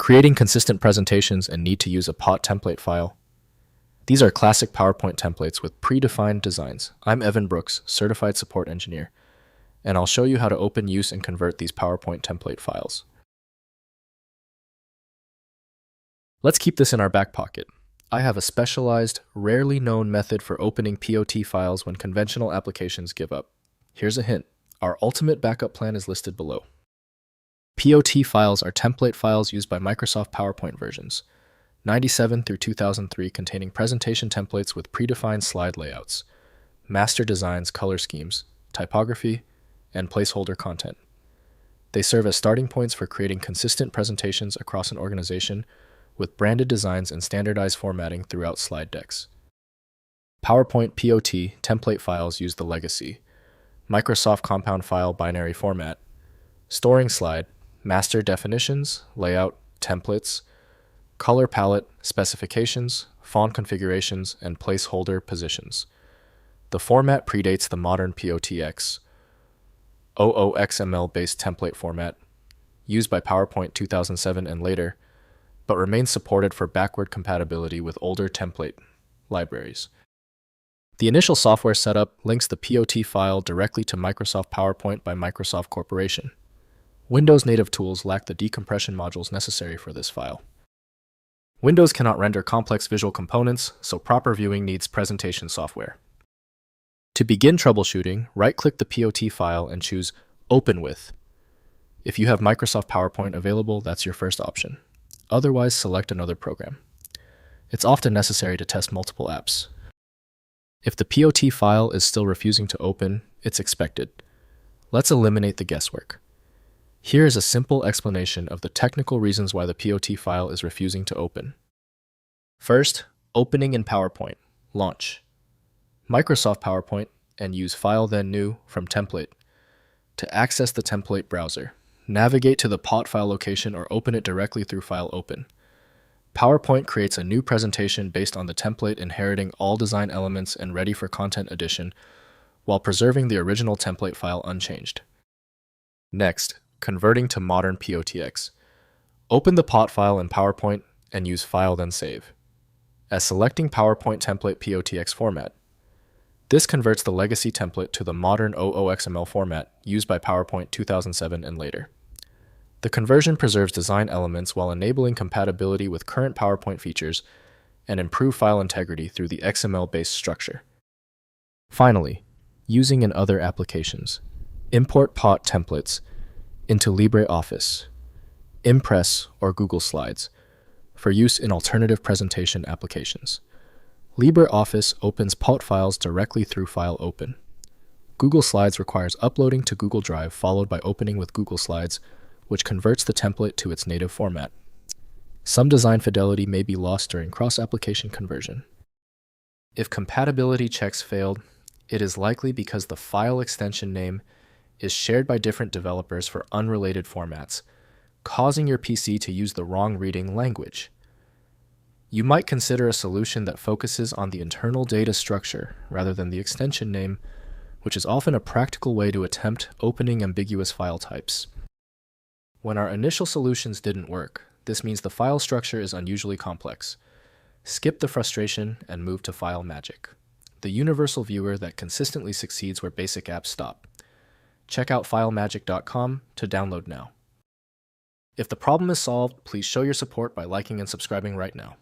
Creating consistent presentations and need to use a POT template file. These are classic PowerPoint templates with predefined designs. I'm Evan Brooks, Certified Support Engineer, and I'll show you how to open, use, and convert these PowerPoint template files. Let's keep this in our back pocket. I have a specialized, rarely known method for opening POT files when conventional applications give up. Here's a hint. Our ultimate backup plan is listed below. POT files are template files used by Microsoft PowerPoint versions 97 through 2003, containing presentation templates with predefined slide layouts, master designs, color schemes, typography, and placeholder content. They serve as starting points for creating consistent presentations across an organization with branded designs and standardized formatting throughout slide decks. PowerPoint POT template files use the legacy Microsoft Compound File binary format, storing slide, master definitions, layout, templates, color palette, specifications, font configurations, and placeholder positions. The format predates the modern POTX OOXML-based template format used by PowerPoint 2007 and later, but remains supported for backward compatibility with older template libraries. The initial software setup links the POT file directly to Microsoft PowerPoint by Microsoft Corporation. Windows native tools lack the decompression modules necessary for this file. Windows cannot render complex visual components, so proper viewing needs presentation software. To begin troubleshooting, right-click the POT file and choose Open With. If you have Microsoft PowerPoint available, that's your first option. Otherwise, select another program. It's often necessary to test multiple apps. If the POT file is still refusing to open, it's expected. Let's eliminate the guesswork. Here is a simple explanation of the technical reasons why the POT file is refusing to open. First, opening in PowerPoint. Launch Microsoft PowerPoint and use File then New from Template. To access the template browser, navigate to the POT file location or open it directly through File Open. PowerPoint creates a new presentation based on the template, inheriting all design elements and ready for content addition, while preserving the original template file unchanged. Next, converting to modern POTX. Open the POT file in PowerPoint and use File then Save, as selecting PowerPoint template POTX format. This converts the legacy template to the modern OOXML format used by PowerPoint 2007 and later. The conversion preserves design elements while enabling compatibility with current PowerPoint features and improve file integrity through the XML-based structure. Finally, using in other applications. Import POT templates into LibreOffice, Impress, or Google Slides for use in alternative presentation applications. LibreOffice opens POT files directly through File Open. Google Slides requires uploading to Google Drive followed by opening with Google Slides, which converts the template to its native format. Some design fidelity may be lost during cross-application conversion. If compatibility checks failed, it is likely because the file extension name is shared by different developers for unrelated formats, causing your PC to use the wrong reading language. You might consider a solution that focuses on the internal data structure rather than the extension name, which is often a practical way to attempt opening ambiguous file types. When our initial solutions didn't work, this means the file structure is unusually complex. Skip the frustration and move to File Magic, the universal viewer that consistently succeeds where basic apps stop. Check out filemagic.com to download now. If the problem is solved, please show your support by liking and subscribing right now.